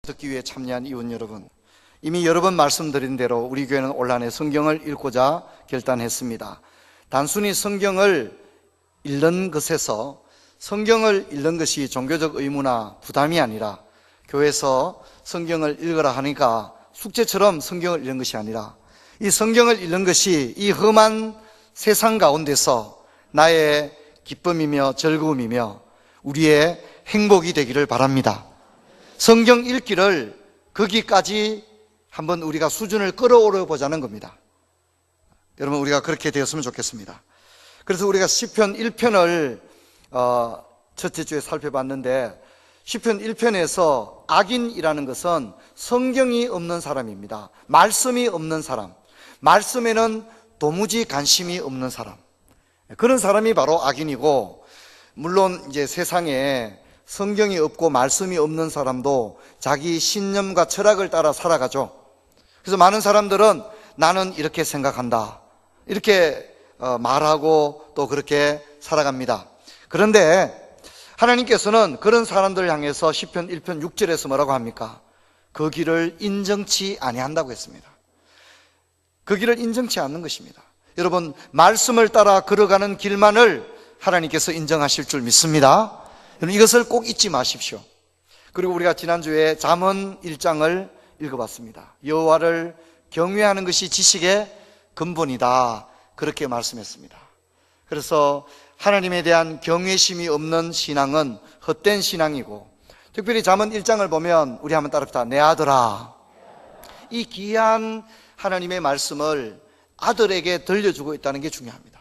듣기 위해 참여한 이웃 여러분, 이미 여러 번 말씀드린 대로 우리 교회는 올 한해 성경을 읽고자 결단했습니다. 단순히 성경을 읽는 것에서 성경을 읽는 것이 종교적 의무나 부담이 아니라 교회에서 성경을 읽으라 하니까 숙제처럼 성경을 읽는 것이 아니라 이 성경을 읽는 것이 이 험한 세상 가운데서 나의 기쁨이며 즐거움이며 우리의 행복이 되기를 바랍니다. 성경 읽기를 거기까지 한번 우리가 수준을 끌어올려 보자는 겁니다. 여러분, 우리가 그렇게 되었으면 좋겠습니다. 그래서 우리가 시편 1편을 첫째 주에 살펴봤는데, 시편 1편에서 악인이라는 것은 성경이 없는 사람입니다. 말씀이 없는 사람, 말씀에는 도무지 관심이 없는 사람, 그런 사람이 바로 악인이고, 물론 이제 세상에 성경이 없고 말씀이 없는 사람도 자기 신념과 철학을 따라 살아가죠. 그래서 많은 사람들은 나는 이렇게 생각한다, 이렇게 말하고 또 그렇게 살아갑니다. 그런데 하나님께서는 그런 사람들을 향해서 시편 1편 6절에서 뭐라고 합니까? 그 길을 인정치 아니한다고 했습니다. 그 길을 인정치 않는 것입니다. 여러분, 말씀을 따라 걸어가는 길만을 하나님께서 인정하실 줄 믿습니다. 여러분, 이것을 꼭 잊지 마십시오. 그리고 우리가 지난주에 잠언 1장을 읽어봤습니다. 여호와를 경외하는 것이 지식의 근본이다, 그렇게 말씀했습니다. 그래서 하나님에 대한 경외심이 없는 신앙은 헛된 신앙이고, 특별히 잠언 1장을 보면 우리 한번 따라합시다. 내 아들아, 이 귀한 하나님의 말씀을 아들에게 들려주고 있다는 게 중요합니다.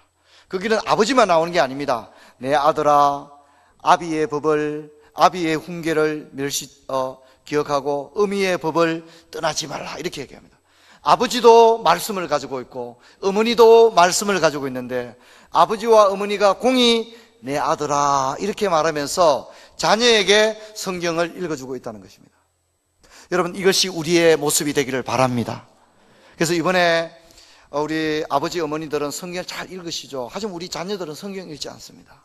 그 길은 아버지만 나오는 게 아닙니다. 내 아들아, 아비의 법을, 아비의 훈계를 기억하고 어미의 법을 떠나지 말라, 이렇게 얘기합니다. 아버지도 말씀을 가지고 있고 어머니도 말씀을 가지고 있는데 아버지와 어머니가 공히 내 아들아 이렇게 말하면서 자녀에게 성경을 읽어주고 있다는 것입니다. 여러분, 이것이 우리의 모습이 되기를 바랍니다. 그래서 이번에 우리 아버지 어머니들은 성경을 잘 읽으시죠. 하지만 우리 자녀들은 성경 읽지 않습니다.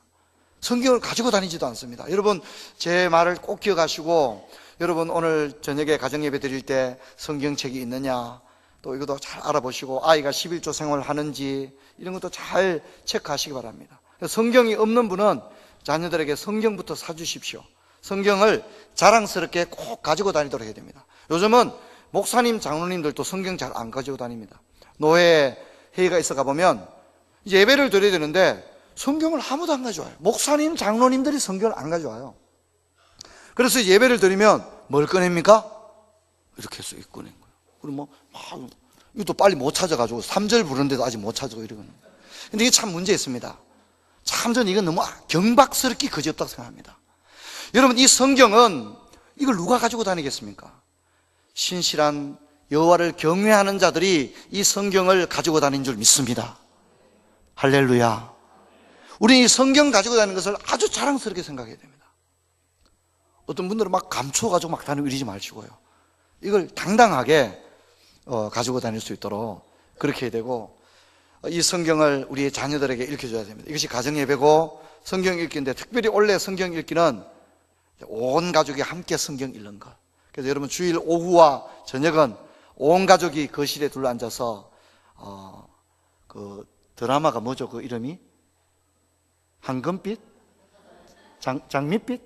성경을 가지고 다니지도 않습니다. 여러분, 제 말을 꼭 기억하시고, 여러분 오늘 저녁에 가정예배 드릴 때 성경책이 있느냐, 또 이것도 잘 알아보시고, 아이가 11조 생활을 하는지 이런 것도 잘 체크하시기 바랍니다. 성경이 없는 분은 자녀들에게 성경부터 사주십시오. 성경을 자랑스럽게 꼭 가지고 다니도록 해야 됩니다. 요즘은 목사님, 장로님들도 성경 잘 안 가지고 다닙니다. 노회 회의가 있어 가보면 이제 예배를 드려야 되는데 성경을 아무도 안 가져와요. 목사님, 장로님들이 성경을 안 가져와요. 그래서 예배를 드리면 뭘 꺼냅니까? 이렇게 해서 꺼낸 거예요. 그리고 이것도 빨리 못 찾아가지고 3절 부르는데도 아직 못 찾아고 이러거든요. 근데 이게 참 문제 있습니다. 참 저는 이건 너무 경박스럽게 거지없다고 생각합니다. 여러분, 이 성경은 이걸 누가 가지고 다니겠습니까? 신실한 여호와를 경외하는 자들이 이 성경을 가지고 다니는 줄 믿습니다. 할렐루야. 우리 이 성경 가지고 다니는 것을 아주 자랑스럽게 생각해야 됩니다. 어떤 분들은 막 감춰가지고 막 다니고 이러지 마시고요. 이걸 당당하게 가지고 다닐 수 있도록 그렇게 해야 되고, 이 성경을 우리의 자녀들에게 읽혀줘야 됩니다. 이것이 가정예배고 성경 읽기인데, 특별히 원래 성경 읽기는 온 가족이 함께 성경 읽는 것. 그래서 여러분, 주일 오후와 저녁은 온 가족이 거실에 둘러앉아서 그 드라마가 뭐죠? 그 이름이? 황금빛? 장밋빛?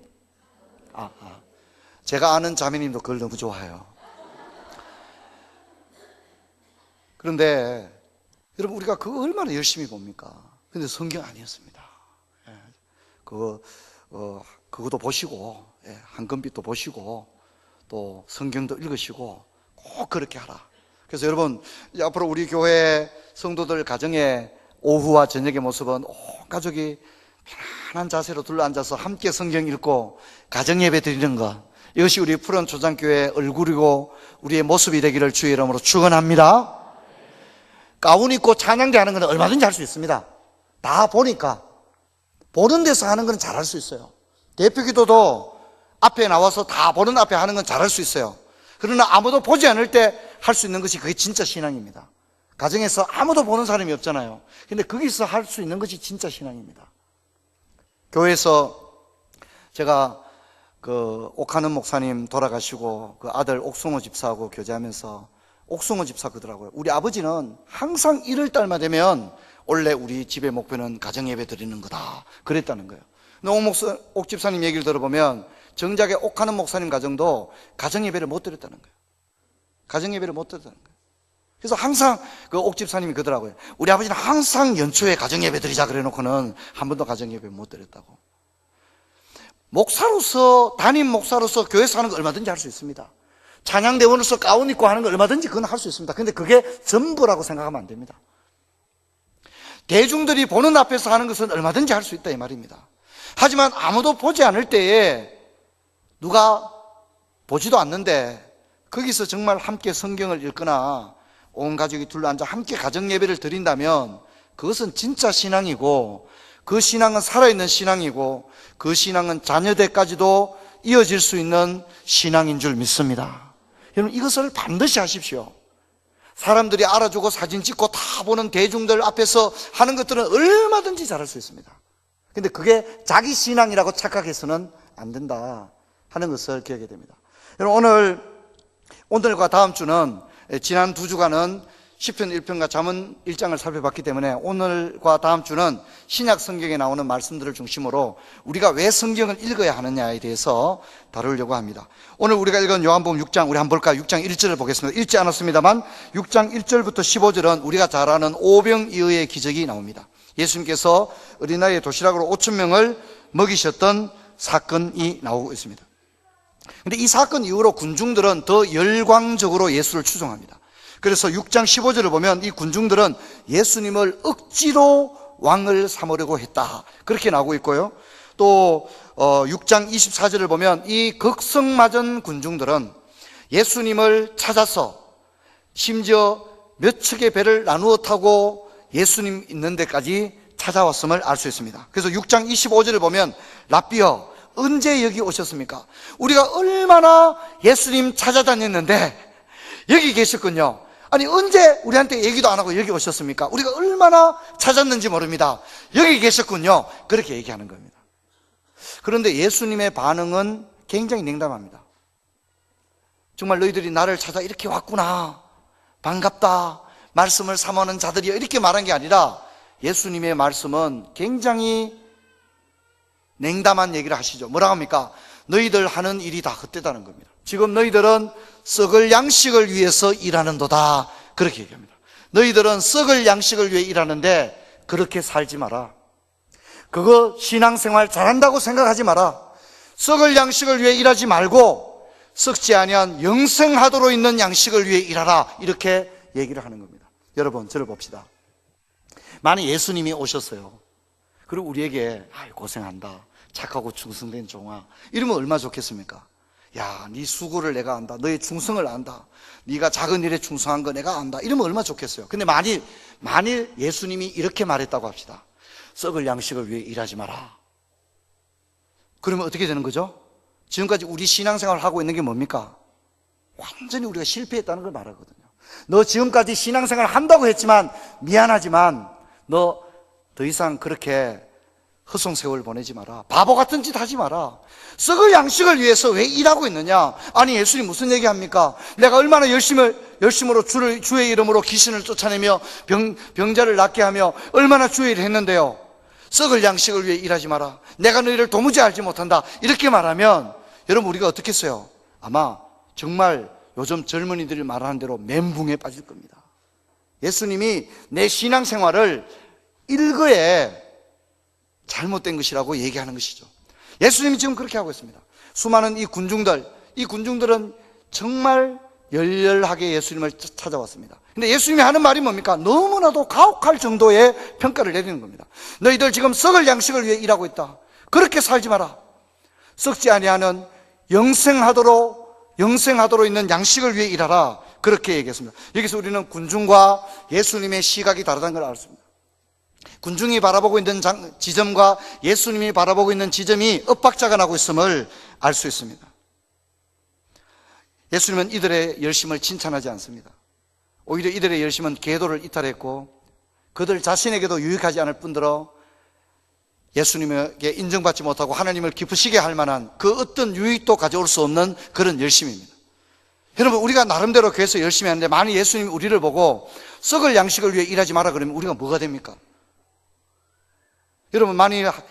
제가 아는 자매님도 그걸 너무 좋아해요. 그런데 여러분, 우리가 그거 얼마나 열심히 봅니까? 근데 성경 아니었습니다. 그것도 보시고, 황금빛도 보시고, 또 성경도 읽으시고 꼭 그렇게 하라. 그래서 여러분, 앞으로 우리 교회 성도들 가정의 오후와 저녁의 모습은 온 가족이 편안한 자세로 둘러앉아서 함께 성경 읽고 가정예배 드리는 것, 이것이 우리 푸른 초장교회의 얼굴이고 우리의 모습이 되기를 주의 이름으로 축원합니다. 가운 입고 찬양대 하는 건 얼마든지 할 수 있습니다. 다 보니까, 보는 데서 하는 건 잘할 수 있어요. 대표기도도 앞에 나와서 다 보는 앞에 하는 건 잘할 수 있어요. 그러나 아무도 보지 않을 때 할 수 있는 것이 그게 진짜 신앙입니다. 가정에서 아무도 보는 사람이 없잖아요. 근데 거기서 할 수 있는 것이 진짜 신앙입니다. 교회에서 제가 그 옥하는 목사님 돌아가시고 그 아들 옥승호 집사하고 교제하면서 옥승호 집사 그러더라고요. 우리 아버지는 항상 1월 달만 되면 원래 우리 집의 목표는 가정예배 드리는 거다 그랬다는 거예요. 근데 옥 집사님 얘기를 들어보면 정작에 옥하는 목사님 가정도 가정예배를 못 드렸다는 거예요. 가정예배를 못 드렸다는 거예요. 그래서 항상 그 옥 집사님이 그러더라고요. 우리 아버지는 항상 연초에 가정예배 드리자 그래 놓고는 한 번도 가정예배 못 드렸다고. 목사로서, 담임 목사로서 교회에서 하는 거 얼마든지 할 수 있습니다. 찬양대원으로서 가운 입고 하는 거 얼마든지 그건 할 수 있습니다. 근데 그게 전부라고 생각하면 안 됩니다. 대중들이 보는 앞에서 하는 것은 얼마든지 할 수 있다 이 말입니다. 하지만 아무도 보지 않을 때에 누가 보지도 않는데 거기서 정말 함께 성경을 읽거나 온 가족이 둘러앉아 함께 가정예배를 드린다면 그것은 진짜 신앙이고 그 신앙은 살아있는 신앙이고 그 신앙은 자녀대까지도 이어질 수 있는 신앙인 줄 믿습니다. 여러분 이것을 반드시 하십시오. 사람들이 알아주고 사진 찍고 다 보는 대중들 앞에서 하는 것들은 얼마든지 잘할 수 있습니다. 근데 그게 자기 신앙이라고 착각해서는 안 된다 하는 것을 기억해야 됩니다. 여러분 오늘과 다음 주는 지난 2주간은 시편 1편과 잠언 1장을 살펴봤기 때문에 오늘과 다음 주는 신약 성경에 나오는 말씀들을 중심으로 우리가 왜 성경을 읽어야 하느냐에 대해서 다루려고 합니다. 오늘 우리가 읽은 요한복음 6장 우리 한번 볼까요? 6장 1절을 보겠습니다. 읽지 않았습니다만 6장 1절부터 15절은 우리가 잘 아는 오병이어의 기적이 나옵니다. 예수님께서 어린아이의 도시락으로 5,000명을 먹이셨던 사건이 나오고 있습니다. 그런데 이 사건 이후로 군중들은 더 열광적으로 예수를 추종합니다. 그래서 6장 15절을 보면 이 군중들은 예수님을 억지로 왕을 삼으려고 했다 그렇게 나오고 있고요. 또 6장 24절을 보면 이 극성맞은 군중들은 예수님을 찾아서 심지어 몇 척의 배를 나누어 타고 예수님 있는 데까지 찾아왔음을 알 수 있습니다. 그래서 6장 25절을 보면 랍비여 언제 여기 오셨습니까? 우리가 얼마나 예수님 찾아다녔는데 여기 계셨군요. 아니 언제 우리한테 얘기도 안 하고 여기 오셨습니까? 우리가 얼마나 찾았는지 모릅니다. 여기 계셨군요. 그렇게 얘기하는 겁니다. 그런데 예수님의 반응은 굉장히 냉담합니다. 정말 너희들이 나를 찾아 이렇게 왔구나, 반갑다, 말씀을 사모하는 자들이여, 이렇게 말한 게 아니라 예수님의 말씀은 굉장히 냉담한 얘기를 하시죠. 뭐라고 합니까? 너희들 하는 일이 다 헛되다는 겁니다. 지금 너희들은 썩을 양식을 위해서 일하는도다 그렇게 얘기합니다. 너희들은 썩을 양식을 위해 일하는데 그렇게 살지 마라. 그거 신앙생활 잘한다고 생각하지 마라. 썩을 양식을 위해 일하지 말고 썩지 아니한 영생하도록 있는 양식을 위해 일하라, 이렇게 얘기를 하는 겁니다. 여러분 저를 봅시다. 만약 예수님이 오셨어요. 그리고 우리에게 고생한다, 착하고 충성된 종아, 이러면 얼마나 좋겠습니까? 야, 네 수고를 내가 안다, 너의 충성을 안다, 네가 작은 일에 충성한 거 내가 안다, 이러면 얼마나 좋겠어요. 근데 만일 예수님이 이렇게 말했다고 합시다. 썩을 양식을 위해 일하지 마라. 그러면 어떻게 되는 거죠? 지금까지 우리 신앙생활을 하고 있는 게 뭡니까? 완전히 우리가 실패했다는 걸 말하거든요. 너 지금까지 신앙생활 한다고 했지만 미안하지만 너 더 이상 그렇게 허송세월 보내지 마라. 바보 같은 짓 하지 마라. 썩을 양식을 위해서 왜 일하고 있느냐? 아니 예수님 무슨 얘기합니까? 내가 얼마나 열심으로 주의 이름으로 귀신을 쫓아내며 병자를 낫게 하며 얼마나 주의 일을 했는데요. 썩을 양식을 위해 일하지 마라. 내가 너희를 도무지 알지 못한다, 이렇게 말하면 여러분 우리가 어떻게 했어요? 아마 정말 요즘 젊은이들이 말하는 대로 멘붕에 빠질 겁니다. 예수님이 내 신앙생활을 일거에 잘못된 것이라고 얘기하는 것이죠. 예수님이 지금 그렇게 하고 있습니다. 수많은 이 군중들은 정말 열렬하게 예수님을 찾아왔습니다. 근데 예수님이 하는 말이 뭡니까? 너무나도 가혹할 정도의 평가를 내리는 겁니다. 너희들 지금 썩을 양식을 위해 일하고 있다. 그렇게 살지 마라. 썩지 아니하는 영생하도록 있는 양식을 위해 일하라. 그렇게 얘기했습니다. 여기서 우리는 군중과 예수님의 시각이 다르다는 걸 알았습니다. 군중이 바라보고 있는 지점과 예수님이 바라보고 있는 지점이 엇박자가 나고 있음을 알 수 있습니다. 예수님은 이들의 열심을 칭찬하지 않습니다. 오히려 이들의 열심은 계도를 이탈했고 그들 자신에게도 유익하지 않을 뿐더러 예수님에게 인정받지 못하고 하나님을 기쁘시게 할 만한 그 어떤 유익도 가져올 수 없는 그런 열심입니다. 여러분, 우리가 나름대로 교회에서 열심히 하는데 만약 예수님이 우리를 보고 썩을 양식을 위해 일하지 마라 그러면 우리가 뭐가 됩니까? 여러분, 만약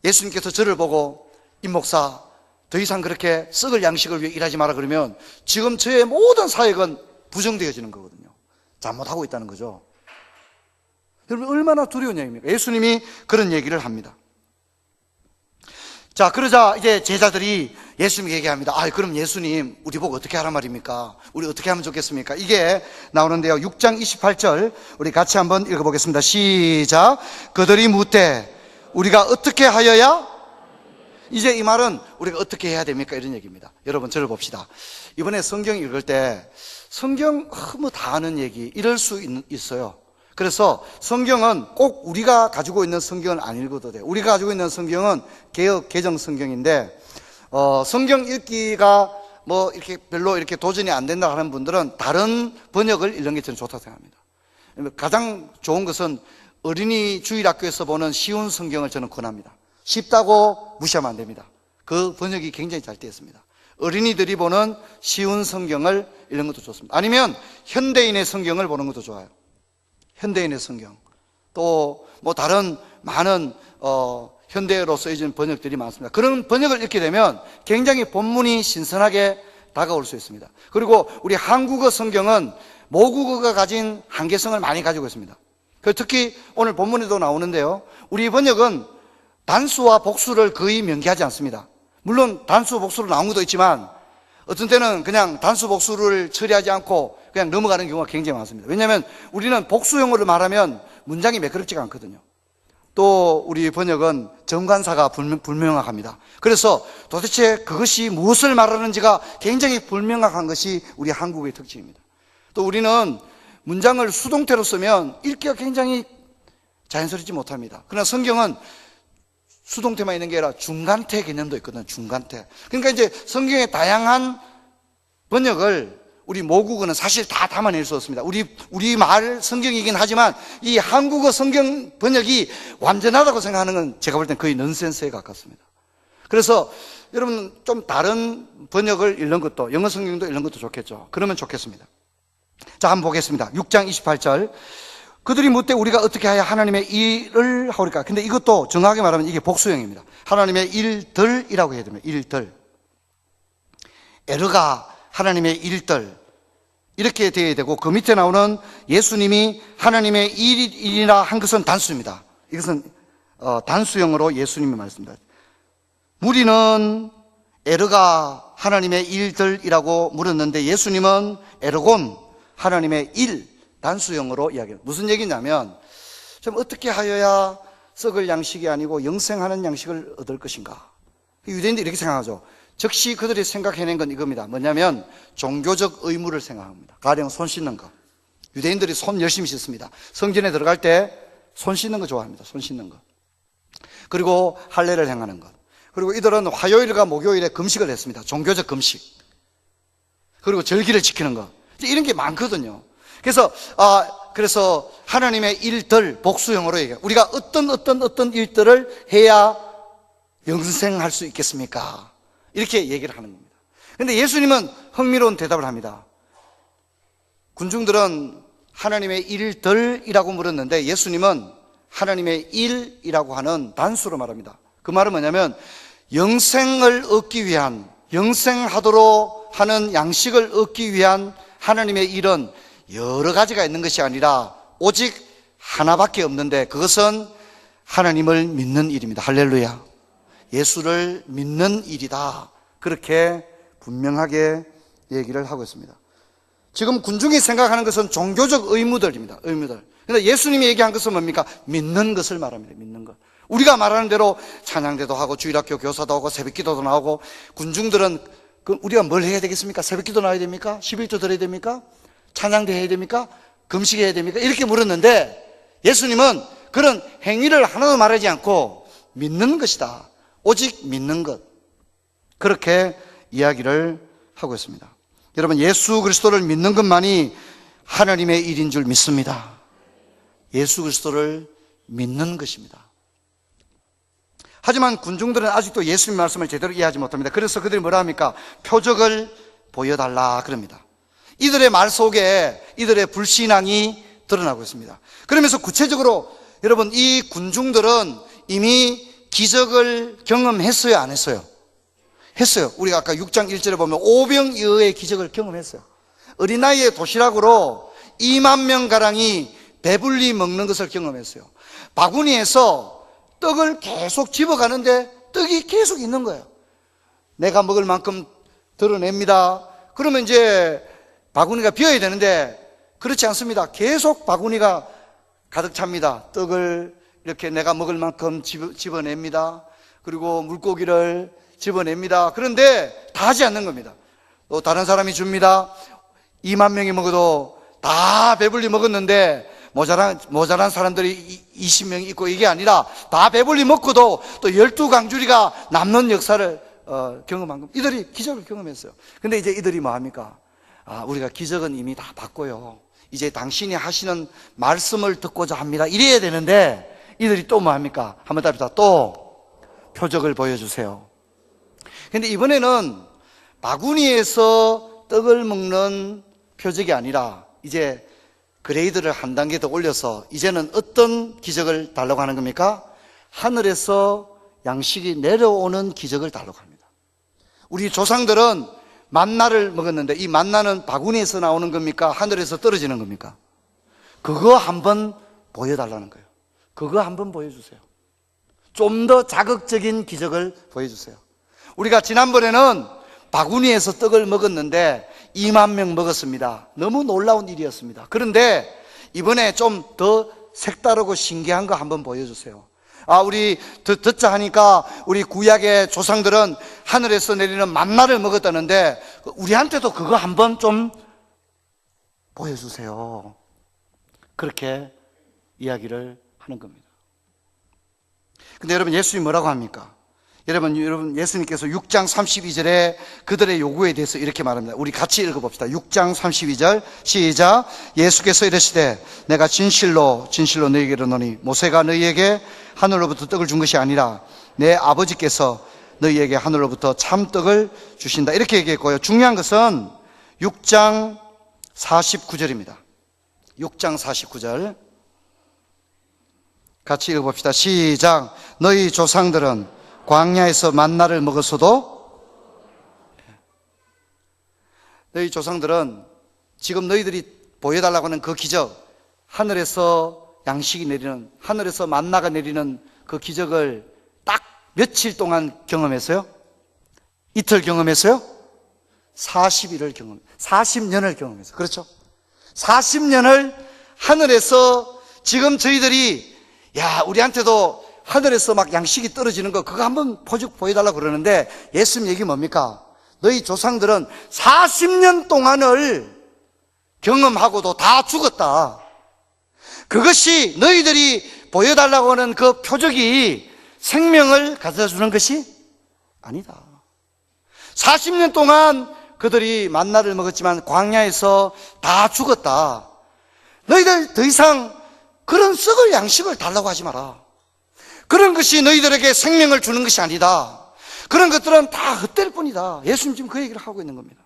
예수님께서 저를 보고 임 목사 더 이상 그렇게 썩을 양식을 위해 일하지 마라 그러면 지금 저의 모든 사역은 부정되어지는 거거든요. 잘못하고 있다는 거죠. 여러분, 얼마나 두려운 얘기입니까? 예수님이 그런 얘기를 합니다. 자, 그러자 이제 제자들이 예수님에게 얘기합니다. 그럼 예수님, 우리 보고 어떻게 하란 말입니까? 우리 어떻게 하면 좋겠습니까? 이게 나오는데요. 6장 28절, 우리 같이 한번 읽어보겠습니다. 시작. 그들이 묻되, 우리가 어떻게 하여야? 이제 이 말은 우리가 어떻게 해야 됩니까? 이런 얘기입니다. 여러분, 저를 봅시다. 이번에 성경 읽을 때, 성경 뭐 다 아는 얘기, 이럴 수 있어요. 그래서 성경은 꼭 우리가 가지고 있는 성경은 안 읽어도 돼요. 우리가 가지고 있는 성경은 개역 개정 성경인데, 성경 읽기가 뭐 이렇게 별로 이렇게 도전이 안 된다 하는 분들은 다른 번역을 읽는 게 저는 좋다고 생각합니다. 가장 좋은 것은 어린이 주일학교에서 보는 쉬운 성경을 저는 권합니다. 쉽다고 무시하면 안 됩니다. 그 번역이 굉장히 잘 되어 있습니다. 어린이들이 보는 쉬운 성경을 읽는 것도 좋습니다. 아니면 현대인의 성경을 보는 것도 좋아요. 현대인의 성경. 또 뭐 다른 많은 현대어로 쓰여진 번역들이 많습니다. 그런 번역을 읽게 되면 굉장히 본문이 신선하게 다가올 수 있습니다. 그리고 우리 한국어 성경은 모국어가 가진 한계성을 많이 가지고 있습니다. 특히 오늘 본문에도 나오는데요. 우리 번역은 단수와 복수를 거의 명기하지 않습니다. 물론 단수, 복수로 나온 것도 있지만 어떤 때는 그냥 단수, 복수를 처리하지 않고 그냥 넘어가는 경우가 굉장히 많습니다. 왜냐하면 우리는 복수형어를 말하면 문장이 매끄럽지가 않거든요. 또 우리 번역은 정관사가 불명확합니다. 그래서 도대체 그것이 무엇을 말하는지가 굉장히 불명확한 것이 우리 한국의 특징입니다. 또 우리는 문장을 수동태로 쓰면 읽기가 굉장히 자연스럽지 못합니다. 그러나 성경은 수동태만 있는 게 아니라 중간태 개념도 있거든요. 중간태. 그러니까 이제 성경의 다양한 번역을 우리 모국어는 사실 다 담아낼 수 없습니다. 우리 말 성경이긴 하지만 이 한국어 성경 번역이 완전하다고 생각하는 건 제가 볼 땐 거의 넌센스에 가깝습니다. 그래서 여러분 좀 다른 번역을 읽는 것도, 영어 성경도 읽는 것도 좋겠죠. 그러면 좋겠습니다. 자, 한번 보겠습니다. 6장 28절. 그들이 묻되 우리가 어떻게 하여 하나님의 일을 하오리까? 근데 이것도 정확하게 말하면 이게 복수형입니다. 하나님의 일들이라고 해야 됩니다. 일들. 에르가 하나님의 일들. 이렇게 되어야 되고, 그 밑에 나오는 예수님이 하나님의 일이라 한 것은 단수입니다. 이것은 단수형으로 예수님이 말씀합니다. 무리는 에르가 하나님의 일들이라고 물었는데 예수님은 에르곤 하나님의 일, 단수형으로 이야기해요. 무슨 얘기냐면 좀 어떻게 하여야 썩을 양식이 아니고 영생하는 양식을 얻을 것인가. 유대인들이 이렇게 생각하죠. 즉시 그들이 생각해낸 건 이겁니다. 뭐냐면 종교적 의무를 생각합니다. 가령 손 씻는 거. 유대인들이 손 열심히 씻습니다. 성전에 들어갈 때 손 씻는 거 좋아합니다. 손 씻는 거. 그리고 할례를 행하는 것. 그리고 이들은 화요일과 목요일에 금식을 했습니다. 종교적 금식. 그리고 절기를 지키는 것. 이런 게 많거든요. 그래서 하나님의 일들, 복수형으로 얘기해요. 우리가 어떤 일들을 해야 영생할 수 있겠습니까? 이렇게 얘기를 하는 겁니다. 그런데 예수님은 흥미로운 대답을 합니다. 군중들은 하나님의 일들이라고 물었는데 예수님은 하나님의 일이라고 하는 단수로 말합니다. 그 말은 뭐냐면 영생을 얻기 위한, 영생하도록 하는 양식을 얻기 위한 하나님의 일은 여러 가지가 있는 것이 아니라 오직 하나밖에 없는데 그것은 하나님을 믿는 일입니다. 할렐루야. 예수를 믿는 일이다. 그렇게 분명하게 얘기를 하고 있습니다. 지금 군중이 생각하는 것은 종교적 의무들입니다. 의무들. 그런데 예수님이 얘기한 것은 뭡니까? 믿는 것을 말합니다. 믿는 것. 우리가 말하는 대로 찬양대도 하고 주일학교 교사도 하고 새벽기도도 나오고 군중들은 우리가 뭘 해야 되겠습니까? 새벽기도 나와야 됩니까? 11조 드려야 됩니까? 찬양대 해야 됩니까? 금식해야 됩니까? 이렇게 물었는데 예수님은 그런 행위를 하나도 말하지 않고 믿는 것이다. 오직 믿는 것. 그렇게 이야기를 하고 있습니다. 여러분, 예수 그리스도를 믿는 것만이 하나님의 일인 줄 믿습니다. 예수 그리스도를 믿는 것입니다. 하지만 군중들은 아직도 예수님 말씀을 제대로 이해하지 못합니다. 그래서 그들이 뭐라 합니까? 표적을 보여달라 그럽니다. 이들의 말 속에 이들의 불신앙이 드러나고 있습니다. 그러면서 구체적으로 여러분, 이 군중들은 이미 기적을 경험했어요, 안 했어요? 했어요. 우리가 아까 6장 1절에 보면 오병이어의 기적을 경험했어요. 어린 나이에 도시락으로 2만 명 가량이 배불리 먹는 것을 경험했어요. 바구니에서 떡을 계속 집어가는데 떡이 계속 있는 거예요. 내가 먹을 만큼 드러냅니다. 그러면 이제 바구니가 비어야 되는데 그렇지 않습니다. 계속 바구니가 가득 찹니다. 떡을 이렇게 내가 먹을 만큼 집어냅니다. 그리고 물고기를 집어냅니다. 그런데 다 하지 않는 겁니다. 또 다른 사람이 줍니다. 2만 명이 먹어도 다 배불리 먹었는데 모자란 사람들이 20명이 있고, 이게 아니라 다 배불리 먹고도 또 12강주리가 남는 역사를 경험한 겁니다. 이들이 기적을 경험했어요. 근데 이제 이들이 뭐 합니까? 우리가 기적은 이미 다 봤고요, 이제 당신이 하시는 말씀을 듣고자 합니다. 이래야 되는데 이들이 또 뭐 합니까? 한번 답합시다. 또 표적을 보여주세요. 근데 이번에는 바구니에서 떡을 먹는 표적이 아니라 이제 그레이드를 한 단계 더 올려서 이제는 어떤 기적을 달라고 하는 겁니까? 하늘에서 양식이 내려오는 기적을 달라고 합니다. 우리 조상들은 만나를 먹었는데 이 만나는 바구니에서 나오는 겁니까? 하늘에서 떨어지는 겁니까? 그거 한번 보여달라는 거예요. 그거 한번 보여주세요. 좀 더 자극적인 기적을 보여주세요. 우리가 지난번에는 바구니에서 떡을 먹었는데 2만 명 먹었습니다. 너무 놀라운 일이었습니다. 그런데 이번에 좀 더 색다르고 신기한 거 한번 보여주세요. 우리 듣자 하니까 우리 구약의 조상들은 하늘에서 내리는 만나를 먹었다는데 우리한테도 그거 한번 좀 보여주세요. 그렇게 이야기를 하는 겁니다. 근데 여러분, 예수님이 뭐라고 합니까? 여러분 예수님께서 6장 32절에 그들의 요구에 대해서 이렇게 말합니다. 우리 같이 읽어봅시다. 6장 32절 시작. 예수께서 이르시되 내가 진실로 너희에게 이르노니 모세가 너희에게 하늘로부터 떡을 준 것이 아니라 내 아버지께서 너희에게 하늘로부터 참떡을 주신다. 이렇게 얘기했고요. 중요한 것은 6장 49절입니다. 6장 49절 같이 읽어봅시다. 시작. 너희 조상들은 광야에서 만나를 먹었어도, 너희 조상들은 지금 너희들이 보여달라고 하는 그 기적, 하늘에서 양식이 내리는, 하늘에서 만나가 내리는 그 기적을 딱 며칠 동안 경험했어요? 이틀 경험했어요? 40일을 40년을 경험했어요. 그렇죠? 40년을 하늘에서 지금 저희들이 우리한테도 하늘에서 막 양식이 떨어지는 거 그거 한번 표적 보여달라고 그러는데 예수님 얘기 뭡니까? 너희 조상들은 40년 동안을 경험하고도 다 죽었다. 그것이 너희들이 보여달라고 하는 그 표적이 생명을 가져다 주는 것이 아니다. 40년 동안 그들이 만나를 먹었지만 광야에서 다 죽었다. 너희들 더 이상 그런 썩을 양식을 달라고 하지 마라. 그런 것이 너희들에게 생명을 주는 것이 아니다. 그런 것들은 다 헛될 뿐이다. 예수님 지금 그 얘기를 하고 있는 겁니다.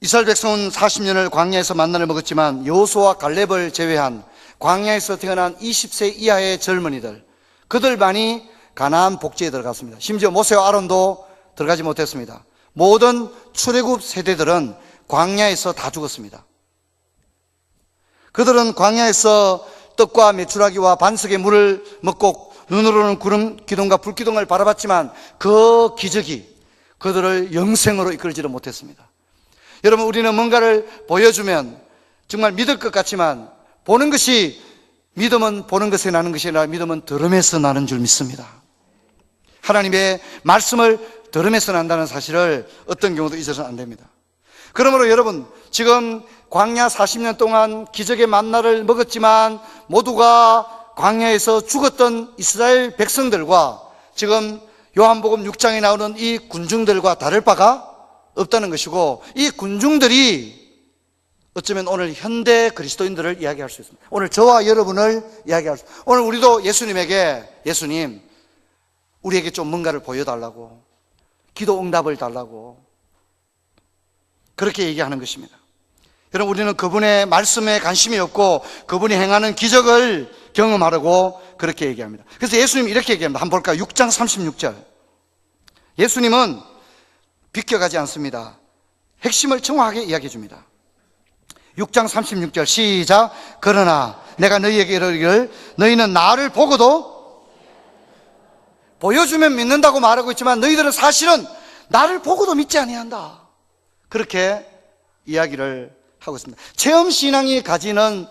이스라엘 백성은 40년을 광야에서 만나를 먹었지만 여호수아와 갈렙을 제외한 광야에서 태어난 20세 이하의 젊은이들, 그들만이 가나안 복지에 들어갔습니다. 심지어 모세와 아론도 들어가지 못했습니다. 모든 출애굽 세대들은 광야에서 다 죽었습니다. 그들은 광야에서 떡과 메추라기와 반석의 물을 먹고 눈으로는 구름 기둥과 불 기둥을 바라봤지만 그 기적이 그들을 영생으로 이끌지를 못했습니다. 여러분, 우리는 뭔가를 보여주면 정말 믿을 것 같지만 보는 것이, 믿음은 보는 것에 나는 것이 아니라 믿음은 들음에서 나는 줄 믿습니다. 하나님의 말씀을 들음에서 난다는 사실을 어떤 경우도 잊어서는 안 됩니다. 그러므로 여러분, 지금 광야 40년 동안 기적의 만나를 먹었지만 모두가 광야에서 죽었던 이스라엘 백성들과 지금 요한복음 6장에 나오는 이 군중들과 다를 바가 없다는 것이고, 이 군중들이 어쩌면 오늘 현대 그리스도인들을 이야기할 수 있습니다. 오늘 저와 여러분을 이야기할 수 있습니다. 오늘 우리도 예수님에게 예수님 우리에게 좀 뭔가를 보여달라고, 기도 응답을 달라고 그렇게 얘기하는 것입니다. 여러분, 우리는 그분의 말씀에 관심이 없고 그분이 행하는 기적을 경험하려고 그렇게 얘기합니다. 그래서 예수님이 이렇게 얘기합니다. 한번 볼까요? 6장 36절. 예수님은 비껴가지 않습니다. 핵심을 정확하게 이야기해 줍니다. 6장 36절 시작. 그러나 내가 너희에게 이르기를 너희는 나를 보고도, 보여주면 믿는다고 말하고 있지만 너희들은 사실은 나를 보고도 믿지 아니한다. 그렇게 이야기를 하고 있습니다. 체험신앙이 가지는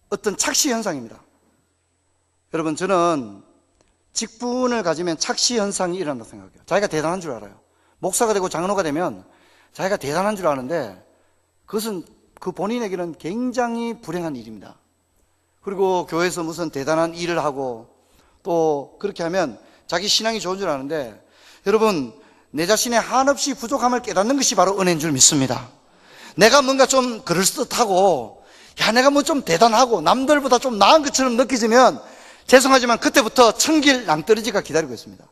어떤 착시 현상입니다. 여러분, 저는 직분을 가지면 착시 현상이 일어난다고 생각해요. 자기가 대단한 줄 알아요. 목사가 되고 장로가 되면 자기가 대단한 줄 아는데 그것은 그 본인에게는 굉장히 불행한 일입니다. 그리고 교회에서 무슨 대단한 일을 하고 또 그렇게 하면 자기 신앙이 좋은 줄 아는데, 여러분, 내 자신의 한없이 부족함을 깨닫는 것이 바로 은혜인 줄 믿습니다. 내가 뭔가 좀 그럴듯하고, 야, 내가 뭐 좀 대단하고 남들보다 좀 나은 것처럼 느껴지면 죄송하지만 그때부터 천길 낭떠러지가 기다리고 있습니다.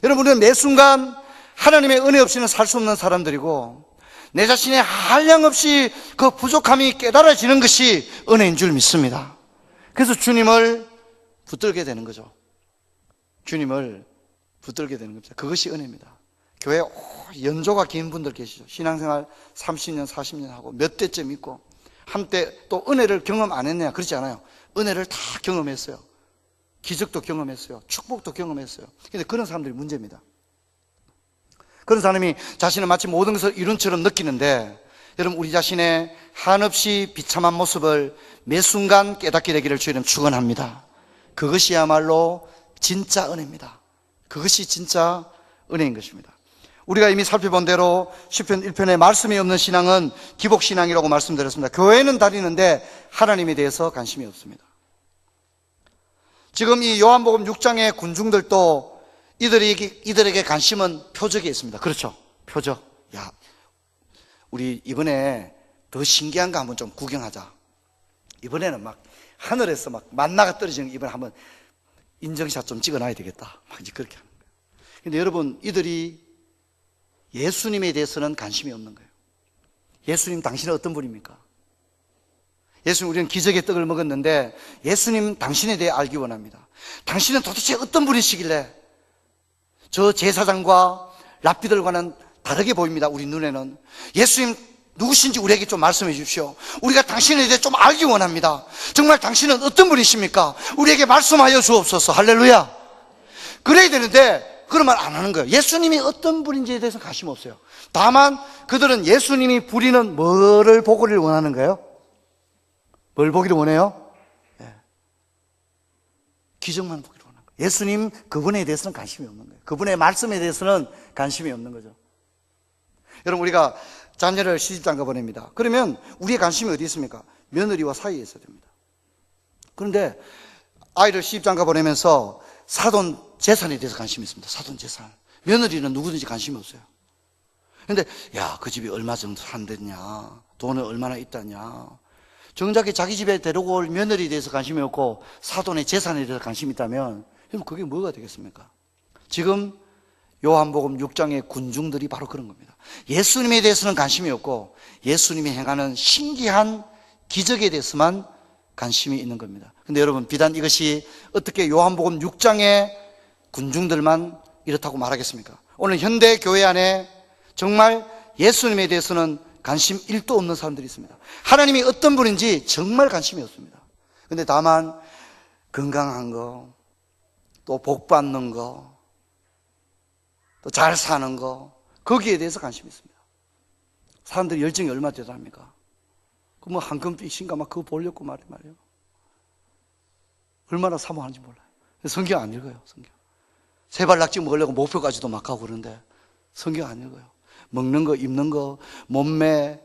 여러분은 매 순간 하나님의 은혜 없이는 살 수 없는 사람들이고, 내 자신의 한량없이 그 부족함이 깨달아지는 것이 은혜인 줄 믿습니다. 그래서 주님을 붙들게 되는 거죠. 주님을 붙들게 되는 겁니다. 그것이 은혜입니다. 교회 연조가 긴 분들 계시죠. 신앙생활 30년, 40년 하고 몇 대째 믿고 한때 또 은혜를 경험 안 했냐? 그렇지 않아요. 은혜를 다 경험했어요. 기적도 경험했어요. 축복도 경험했어요. 근데 그런 사람들이 문제입니다. 그런 사람이 자신은 마치 모든 것을 이룬처럼 느끼는데, 여러분, 우리 자신의 한없이 비참한 모습을 매 순간 깨닫게 되기를 주님 축원합니다. 그것이야말로 진짜 은혜입니다. 그것이 진짜 은혜인 것입니다. 우리가 이미 살펴본 대로 시편 1편에 말씀이 없는 신앙은 기복신앙이라고 말씀드렸습니다. 교회는 다니는데 하나님에 대해서 관심이 없습니다. 지금 이 요한복음 6장의 군중들도 이들에게 관심은 표적에 있습니다. 그렇죠? 표적. 야, 우리 이번에 더 신기한 거 한번 좀 구경하자. 이번에는 막 하늘에서 막 만나가 떨어지는 거 이번에 한번 인증샷 좀 찍어놔야 되겠다. 막 이제 그렇게 하는 거예요. 근데 여러분, 이들이 예수님에 대해서는 관심이 없는 거예요. 예수님, 당신은 어떤 분입니까? 예수님, 우리는 기적의 떡을 먹었는데 예수님 당신에 대해 알기 원합니다. 당신은 도대체 어떤 분이시길래 저 제사장과 랍비들과는 다르게 보입니다. 우리 눈에는. 예수님 누구신지 우리에게 좀 말씀해 주십시오. 우리가 당신에 대해 좀 알기 원합니다. 정말 당신은 어떤 분이십니까? 우리에게 말씀하여 주옵소서. 할렐루야. 그래야 되는데 그런 말 안 하는 거예요. 예수님이 어떤 분인지에 대해서 관심 없어요. 다만 그들은 예수님이 부리는 뭐를 보기를 원하는 거예요? 뭘 보기를 원해요? 네. 기적만 보기를 원하는 거예요. 예수님 그분에 대해서는 관심이 없는 거예요. 그분의 말씀에 대해서는 관심이 없는 거죠. 여러분, 우리가 자녀를 시집장가 보냅니다. 그러면 우리의 관심이 어디 있습니까? 며느리와 사이에 있어야 됩니다. 그런데 아이를 시집장가 보내면서 사돈 재산에 대해서 관심이 있습니다. 사돈 재산. 며느리는 누구든지 관심이 없어요. 그런데 야, 그 집이 얼마 정도 산댔냐, 돈은 얼마나 있다냐. 정작에 자기 집에 데리고 올 며느리에 대해서 관심이 없고 사돈의 재산에 대해서 관심이 있다면 그럼 그게 뭐가 되겠습니까? 지금 요한복음 6장의 군중들이 바로 그런 겁니다. 예수님에 대해서는 관심이 없고 예수님이 행하는 신기한 기적에 대해서만 관심이 있는 겁니다. 근데 여러분, 비단 이것이 어떻게 요한복음 6장의 군중들만 이렇다고 말하겠습니까? 오늘 현대 교회 안에 정말 예수님에 대해서는 관심 1도 없는 사람들이 있습니다. 하나님이 어떤 분인지 정말 관심이 없습니다. 근데 다만 건강한 거, 또 복 받는 거, 또 잘 사는 거, 거기에 대해서 관심이 있습니다. 사람들이 열정이 얼마나 대단합니까? 그 뭐 한금빛인가 막 그거 보려고 말이에요. 얼마나 사모하는지 몰라요. 성경 안 읽어요. 성경. 세발낙지 먹으려고 목표까지도 막 가고 그러는데 성경 안 읽어요. 먹는 거, 입는 거, 몸매,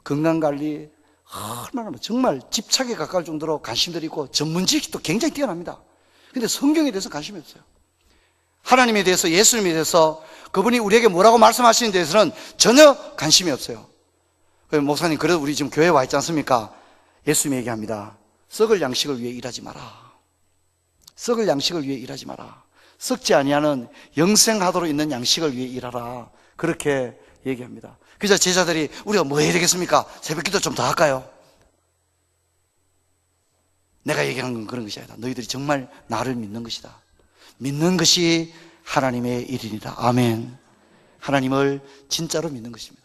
건강관리, 얼마나 정말 집착에 가까울 정도로 관심들이 있고 전문지식도 굉장히 뛰어납니다. 근데 성경에 대해서 관심이 없어요. 하나님에 대해서, 예수님에 대해서, 그분이 우리에게 뭐라고 말씀하시는 데에서는 전혀 관심이 없어요. 목사님, 그래도 우리 지금 교회 와 있지 않습니까? 예수님이 얘기합니다. 썩을 양식을 위해 일하지 마라. 썩을 양식을 위해 일하지 마라. 썩지 아니하는 영생하도록 있는 양식을 위해 일하라. 그렇게 얘기합니다. 그래서 제자들이 우리가 뭐 해야 되겠습니까? 새벽기도 좀 더 할까요? 내가 얘기하는 건 그런 것이 아니다. 너희들이 정말 나를 믿는 것이다. 믿는 것이 하나님의 일이니라. 아멘. 하나님을 진짜로 믿는 것입니다.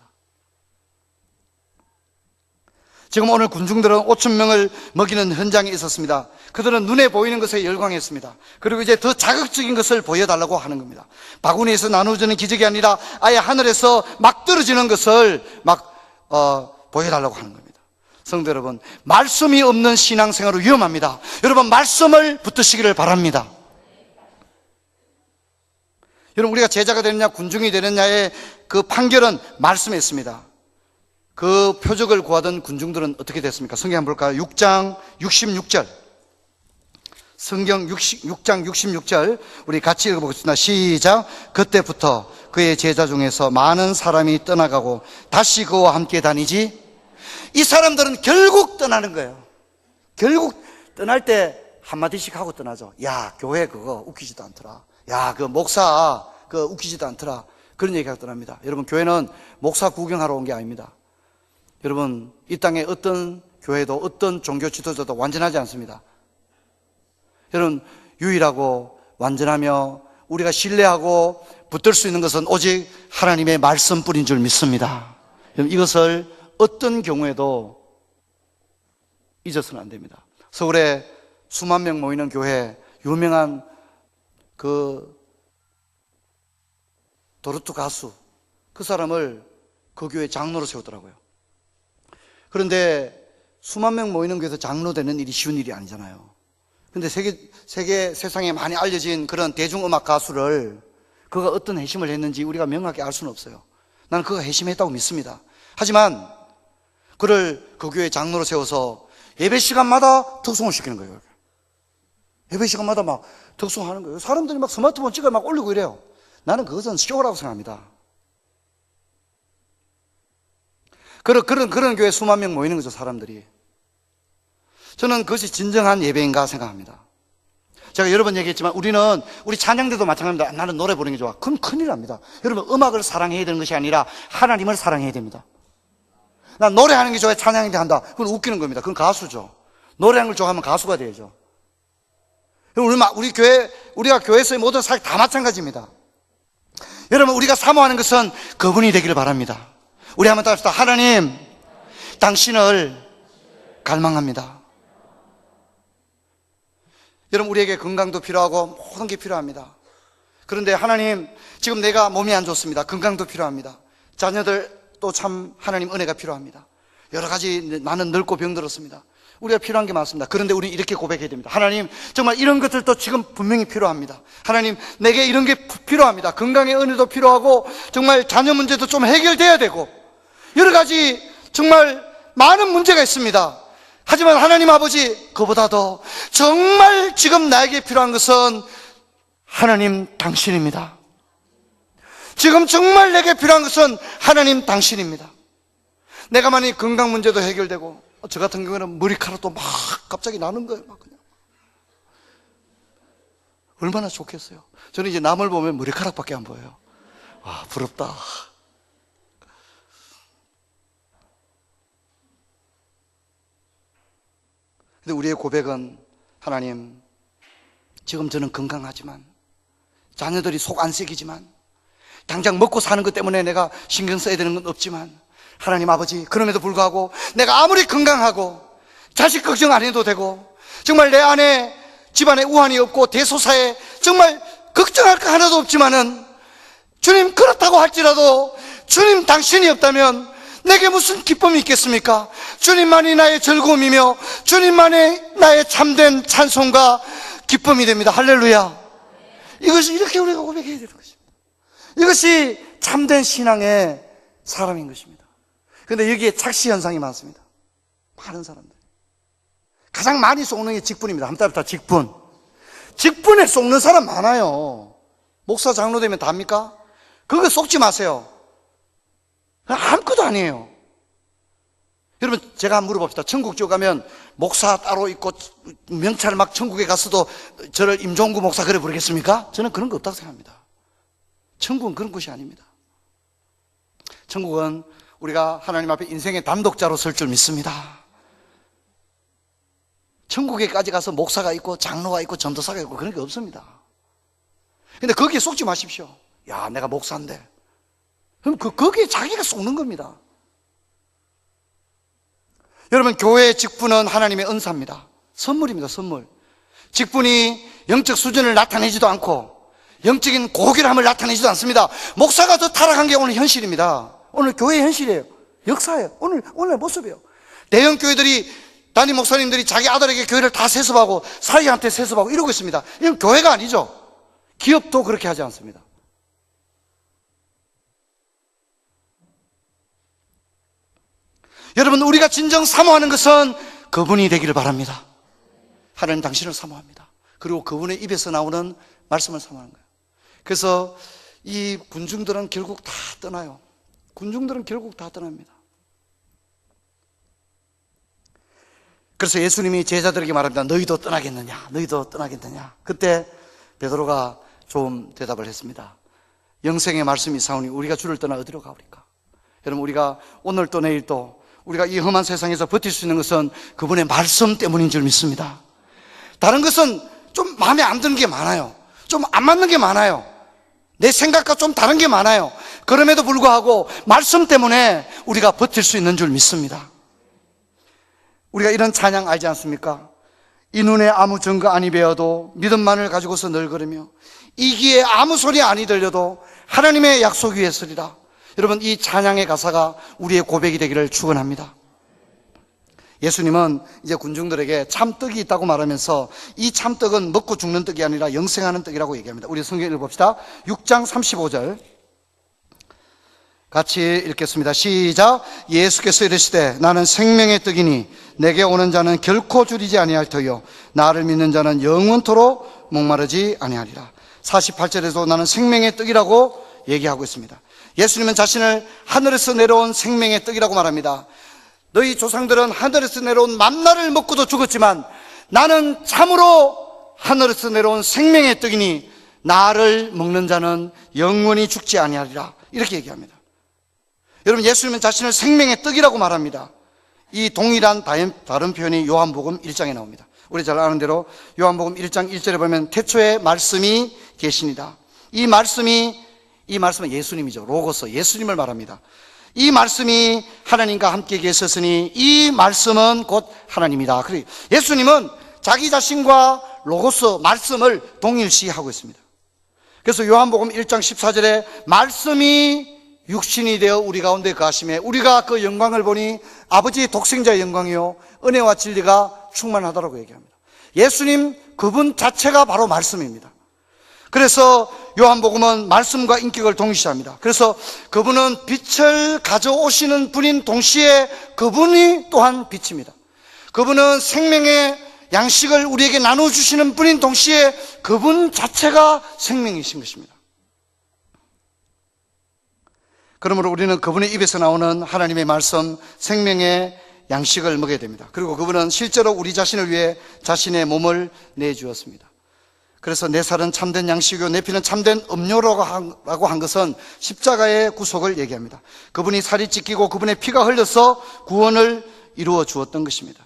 지금 오늘 군중들은 5천 명을 먹이는 현장에 있었습니다. 그들은 눈에 보이는 것에 열광했습니다. 그리고 이제 더 자극적인 것을 보여달라고 하는 겁니다. 바구니에서 나누어지는 기적이 아니라 아예 하늘에서 막 떨어지는 것을 보여달라고 하는 겁니다. 성도 여러분, 말씀이 없는 신앙생활은 위험합니다. 여러분, 말씀을 붙드시기를 바랍니다. 여러분, 우리가 제자가 되느냐 군중이 되느냐의 그 판결은 말씀에 있습니다. 그 표적을 구하던 군중들은 어떻게 됐습니까? 성경 한번 볼까요? 6장 66절. 성경 6장 66절 우리 같이 읽어보겠습니다. 시작. 그때부터 그의 제자 중에서 많은 사람이 떠나가고 다시 그와 함께 다니지. 이 사람들은 결국 떠나는 거예요. 결국 떠날 때 한마디씩 하고 떠나죠. 야, 교회 그거 웃기지도 않더라. 야, 그 목사 그거 웃기지도 않더라. 그런 얘기가 떠납니다. 여러분, 교회는 목사 구경하러 온 게 아닙니다. 여러분, 이 땅에 어떤 교회도 어떤 종교 지도자도 완전하지 않습니다. 여러분, 유일하고 완전하며 우리가 신뢰하고 붙들 수 있는 것은 오직 하나님의 말씀뿐인 줄 믿습니다. 여러분, 이것을 어떤 경우에도 잊어서는 안 됩니다. 서울에 수만 명 모이는 교회, 유명한 그 도르트 가수, 그 사람을 그 교회 장로로 세우더라고요. 그런데 수만 명 모이는 교회에서 장로 되는 일이 쉬운 일이 아니잖아요. 근데 세상에 많이 알려진 그런 대중음악 가수를 그가 어떤 회심을 했는지 우리가 명확히 알 수는 없어요. 나는 그가 회심했다고 믿습니다. 하지만 그를 그 교회 장로로 세워서 예배 시간마다 덕송을 시키는 거예요. 예배 시간마다 막 덕송하는 거예요. 사람들이 막 스마트폰 찍어 막 올리고 이래요. 나는 그것은 쇼라고 생각합니다. 그런 교회 수만 명 모이는 거죠, 사람들이. 저는 그것이 진정한 예배인가 생각합니다. 제가 여러 번 얘기했지만 우리 찬양대도 마찬가지입니다. 나는 노래 부르는 게 좋아. 그럼 큰일 납니다. 여러분, 음악을 사랑해야 되는 것이 아니라 하나님을 사랑해야 됩니다. 난 노래하는 게 좋아해, 찬양인데 한다. 그건 웃기는 겁니다. 그건 가수죠. 노래하는 걸 좋아하면 가수가 돼야죠. 우리가 교회에서의 모든 사역 다 마찬가지입니다. 여러분, 우리가 사모하는 것은 그분이 되기를 바랍니다. 우리 한번 따라합시다. 하나님, 당신을 갈망합니다. 여러분, 우리에게 건강도 필요하고 모든 게 필요합니다. 그런데 하나님, 지금 내가 몸이 안 좋습니다. 건강도 필요합니다. 자녀들도 참 하나님 은혜가 필요합니다. 여러 가지 나는 늙고 병들었습니다. 우리가 필요한 게 많습니다. 그런데 우리는 이렇게 고백해야 됩니다. 하나님, 정말 이런 것들도 지금 분명히 필요합니다. 하나님, 내게 이런 게 필요합니다. 건강의 은혜도 필요하고 정말 자녀 문제도 좀 해결돼야 되고 여러 가지 정말 많은 문제가 있습니다. 하지만 하나님 아버지, 그보다도 정말 지금 나에게 필요한 것은 하나님 당신입니다. 지금 정말 내게 필요한 것은 하나님 당신입니다. 내가 만약 건강 문제도 해결되고 저 같은 경우에는 머리카락도 막 갑자기 나는 거예요. 막 그냥. 얼마나 좋겠어요. 저는 이제 남을 보면 머리카락밖에 안 보여요. 와, 부럽다. 근데 우리의 고백은 하나님, 지금 저는 건강하지만 자녀들이 속 안 새기지만 당장 먹고 사는 것 때문에 내가 신경 써야 되는 건 없지만 하나님 아버지, 그럼에도 불구하고 내가 아무리 건강하고 자식 걱정 안 해도 되고 정말 내 안에 집안에 우환이 없고 대소사에 정말 걱정할 거 하나도 없지만은 주님, 그렇다고 할지라도 주님 당신이 없다면 내게 무슨 기쁨이 있겠습니까? 주님만이 나의 즐거움이며 주님만이 나의 참된 찬송과 기쁨이 됩니다. 할렐루야. 이것이 이렇게 우리가 고백해야 되는 것입니다. 이것이 참된 신앙의 사람인 것입니다. 그런데 여기에 착시 현상이 많습니다. 많은 사람들. 가장 많이 속는 게 직분입니다. 한번 따라합시다. 직분. 직분에 속는 사람 많아요. 목사 장로 되면 답니까? 그거 속지 마세요. 아무것도 아니에요. 여러분, 제가 물어봅시다. 천국 쪽 가면 목사 따로 있고 명찰 막 천국에 갔어도 저를 임종구 목사 그래 부르겠습니까? 저는 그런 거 없다고 생각합니다. 천국은 그런 곳이 아닙니다. 천국은 우리가 하나님 앞에 인생의 단독자로 설 줄 믿습니다. 천국에까지 가서 목사가 있고 장로가 있고 전도사가 있고 그런 게 없습니다. 근데 거기에 속지 마십시오. 야, 내가 목사인데. 그럼 거기에 자기가 속는 겁니다. 여러분, 교회의 직분은 하나님의 은사입니다. 선물입니다, 선물. 직분이 영적 수준을 나타내지도 않고 영적인 고결함을 나타내지도 않습니다. 목사가 더 타락한 게 오늘 현실입니다. 오늘 교회의 현실이에요. 역사예요. 오늘 모습이에요. 대형 교회들이, 담임 목사님들이 자기 아들에게 교회를 다 세습하고 사위한테 세습하고 이러고 있습니다. 이건 교회가 아니죠. 기업도 그렇게 하지 않습니다. 여러분, 우리가 진정 사모하는 것은 그분이 되기를 바랍니다. 하나님 당신을 사모합니다. 그리고 그분의 입에서 나오는 말씀을 사모하는 거예요. 그래서 이 군중들은 결국 다 떠나요. 군중들은 결국 다 떠납니다. 그래서 예수님이 제자들에게 말합니다. 너희도 떠나겠느냐? 너희도 떠나겠느냐? 그때 베드로가 좀 대답을 했습니다. 영생의 말씀이 사오니 우리가 주를 떠나 어디로 가오리까? 여러분, 우리가 오늘 또 내일 또 우리가 이 험한 세상에서 버틸 수 있는 것은 그분의 말씀 때문인 줄 믿습니다. 다른 것은 좀 마음에 안 드는 게 많아요. 좀 안 맞는 게 많아요. 내 생각과 좀 다른 게 많아요. 그럼에도 불구하고 말씀 때문에 우리가 버틸 수 있는 줄 믿습니다. 우리가 이런 찬양 알지 않습니까? 이 눈에 아무 증거 아니 배어도 믿음만을 가지고서 늘 걸으며 이 귀에 아무 소리 아니 들려도 하나님의 약속 위에 서리라. 여러분, 이 찬양의 가사가 우리의 고백이 되기를 축원합니다. 예수님은 이제 군중들에게 참떡이 있다고 말하면서 이 참떡은 먹고 죽는 떡이 아니라 영생하는 떡이라고 얘기합니다. 우리 성경 읽어봅시다. 6장 35절 같이 읽겠습니다. 시작. 예수께서 이르시되 나는 생명의 떡이니 내게 오는 자는 결코 줄이지 아니할 터요 나를 믿는 자는 영원토록 목마르지 아니하리라. 48절에도 나는 생명의 떡이라고 얘기하고 있습니다. 예수님은 자신을 하늘에서 내려온 생명의 떡이라고 말합니다. 너희 조상들은 하늘에서 내려온 만나를 먹고도 죽었지만 나는 참으로 하늘에서 내려온 생명의 떡이니 나를 먹는 자는 영원히 죽지 아니하리라. 이렇게 얘기합니다. 여러분, 예수님은 자신을 생명의 떡이라고 말합니다. 이 동일한 다른 표현이 요한복음 1장에 나옵니다. 우리 잘 아는 대로 요한복음 1장 1절에 보면 태초에 말씀이 계시니다. 이 말씀은 예수님이죠. 로고스, 예수님을 말합니다. 이 말씀이 하나님과 함께 계셨으니 이 말씀은 곧 하나님이다. 그리고 예수님은 자기 자신과 로고스, 말씀을 동일시하고 있습니다. 그래서 요한복음 1장 14절에 말씀이 육신이 되어 우리 가운데 거하심에 우리가 그 영광을 보니 아버지의 독생자의 영광이요 은혜와 진리가 충만하다고 얘기합니다. 예수님 그분 자체가 바로 말씀입니다. 그래서 요한복음은 말씀과 인격을 동시합니다. 그래서 그분은 빛을 가져오시는 분인 동시에 그분이 또한 빛입니다. 그분은 생명의 양식을 우리에게 나눠주시는 분인 동시에 그분 자체가 생명이신 것입니다. 그러므로 우리는 그분의 입에서 나오는 하나님의 말씀, 생명의 양식을 먹어야 됩니다. 그리고 그분은 실제로 우리 자신을 위해 자신의 몸을 내주었습니다. 그래서 내 살은 참된 양식이고 내 피는 참된 음료라고 한 것은 십자가의 구속을 얘기합니다. 그분이 살이 찢기고 그분의 피가 흘려서 구원을 이루어 주었던 것입니다.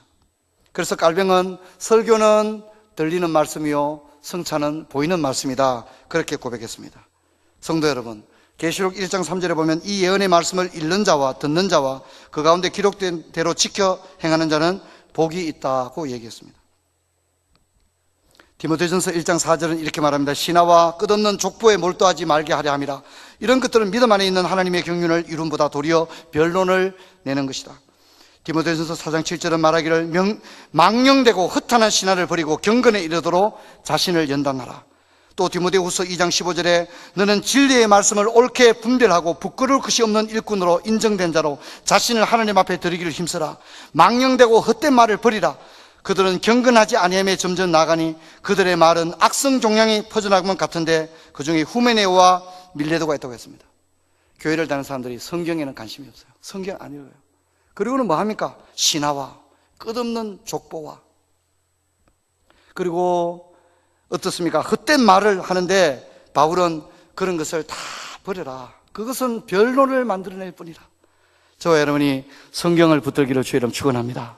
그래서 깔병은 설교는 들리는 말씀이요 성찬은 보이는 말씀이다, 그렇게 고백했습니다. 성도 여러분, 계시록 1장 3절에 보면 이 예언의 말씀을 읽는 자와 듣는 자와 그 가운데 기록된 대로 지켜 행하는 자는 복이 있다고 얘기했습니다. 디모데전서 1장 4절은 이렇게 말합니다. 신하와 끝없는 족보에 몰두하지 말게 하려 함이라. 이런 것들은 믿음 안에 있는 하나님의 경륜을 이룬보다 도리어 변론을 내는 것이다. 디모데전서 4장 7절은 말하기를 망령되고 흩어난 신하를 버리고 경건에 이르도록 자신을 연단하라. 또 디모데후서 2장 15절에 너는 진리의 말씀을 옳게 분별하고 부끄러울 것이 없는 일꾼으로 인정된 자로 자신을 하나님 앞에 드리기를 힘써라. 망령되고 헛된 말을 버리라. 그들은 경건하지 아니함에 점점 나가니 그들의 말은 악성 종양이 퍼져나간 것 같은데 그 중에 후메네오와 밀레도가 있다고 했습니다. 교회를 다니는 사람들이 성경에는 관심이 없어요. 성경 안 읽어요. 그리고는 뭐 합니까? 신화와 끝없는 족보와, 그리고 어떻습니까? 헛된 말을 하는데 바울은 그런 것을 다 버려라. 그것은 변론을 만들어낼 뿐이라. 저와 여러분이 성경을 붙들기를 주의 이름 축원합니다.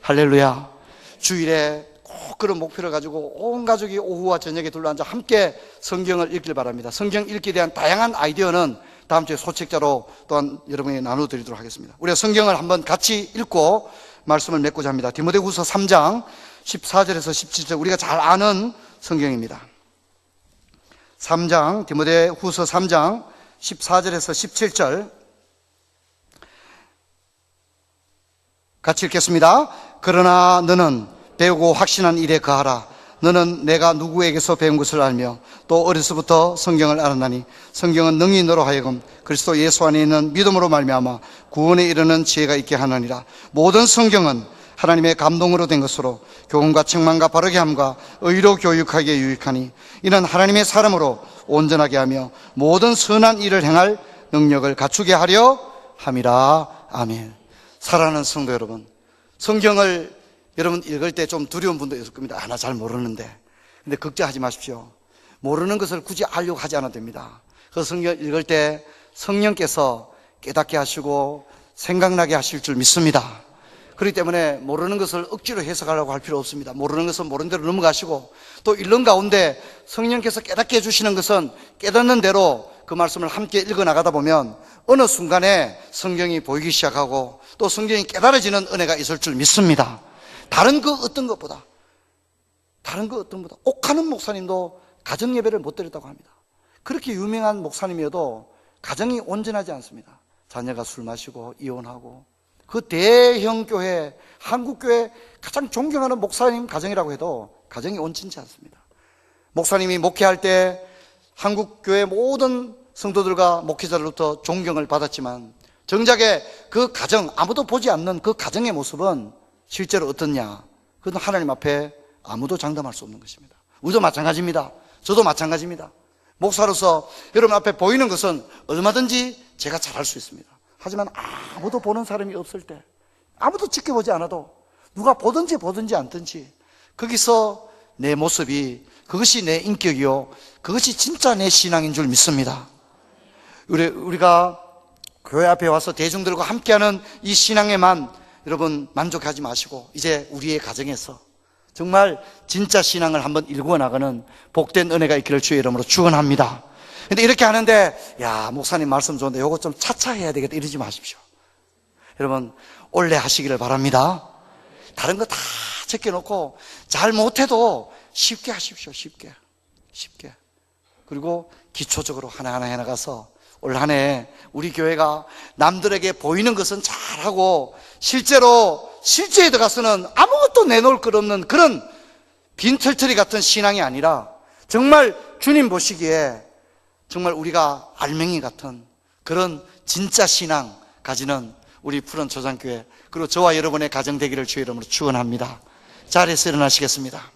할렐루야. 주일에 꼭 그런 목표를 가지고 온 가족이 오후와 저녁에 둘러앉아 함께 성경을 읽길 바랍니다. 성경 읽기에 대한 다양한 아이디어는 다음 주에 소책자로 또한 여러분에게 나눠드리도록 하겠습니다. 우리가 성경을 한번 같이 읽고 말씀을 맺고자 합니다. 디모데후서 3장 14절에서 17절, 우리가 잘 아는 성경입니다. 3장, 디모데후서 3장 14절에서 17절 같이 읽겠습니다. 그러나 너는 배우고 확신한 일에 거하라. 너는 내가 누구에게서 배운 것을 알며 또 어려서부터 성경을 알았나니 성경은 능히 너로 하여금 그리스도 예수 안에 있는 믿음으로 말미암아 구원에 이르는 지혜가 있게 하느니라. 모든 성경은 하나님의 감동으로 된 것으로 교훈과 책망과 바르게 함과 의로 교육하기에 유익하니 이는 하나님의 사람으로 온전하게 하며 모든 선한 일을 행할 능력을 갖추게 하려 함이라. 아멘. 사랑하는 성도 여러분, 성경을 여러분 읽을 때 좀 두려운 분도 있을 겁니다. 나 잘 모르는데. 근데 걱정하지 마십시오. 모르는 것을 굳이 알려고 하지 않아도 됩니다. 그 성경 읽을 때 성령께서 깨닫게 하시고 생각나게 하실 줄 믿습니다. 그렇기 때문에 모르는 것을 억지로 해석하려고 할 필요 없습니다. 모르는 것은 모르는 대로 넘어가시고, 또 읽는 가운데 성령께서 깨닫게 해주시는 것은 깨닫는 대로 그 말씀을 함께 읽어나가다 보면 어느 순간에 성경이 보이기 시작하고 또 성경이 깨달아지는 은혜가 있을 줄 믿습니다. 다른 그 어떤 것보다 옥하는 목사님도 가정예배를 못 드렸다고 합니다. 그렇게 유명한 목사님이어도 가정이 온전하지 않습니다. 자녀가 술 마시고 이혼하고, 그 대형 교회, 한국교회 가장 존경하는 목사님 가정이라고 해도 가정이 온전치 않습니다. 목사님이 목회할 때 한국교회 모든 성도들과 목회자로부터 존경을 받았지만 정작에 그 가정, 아무도 보지 않는 그 가정의 모습은 실제로 어떻냐? 그건 하나님 앞에 아무도 장담할 수 없는 것입니다. 우리도 마찬가지입니다. 저도 마찬가지입니다. 목사로서 여러분 앞에 보이는 것은 얼마든지 제가 잘할 수 있습니다. 하지만 아무도 보는 사람이 없을 때, 아무도 지켜보지 않아도 누가 보든지 않든지 거기서 내 모습이, 그것이 내 인격이요, 그것이 진짜 내 신앙인 줄 믿습니다. 우리가 교회 앞에 와서 대중들과 함께하는 이 신앙에만 여러분 만족하지 마시고 이제 우리의 가정에서 정말 진짜 신앙을 한번 일구어 나가는 복된 은혜가 있기를 주의 이름으로 축원합니다. 근데 이렇게 하는데, 야, 목사님 말씀 좋은데 요거 좀 차차 해야 되겠다 이러지 마십시오. 여러분 올래 하시기를 바랍니다. 다른 거 다 제껴놓고 잘 못해도 쉽게 하십시오. 쉽게. 그리고 기초적으로 하나하나 해나가서 올 한 해 우리 교회가 남들에게 보이는 것은 잘하고 실제에 들어가서는 아무것도 내놓을 것 없는 그런 빈털터리 같은 신앙이 아니라 정말 주님 보시기에 정말 우리가 알맹이 같은 그런 진짜 신앙 가지는 우리 푸른 초장교회, 그리고 저와 여러분의 가정 되기를 주의 이름으로 축원합니다. 자리에서 일어나시겠습니다.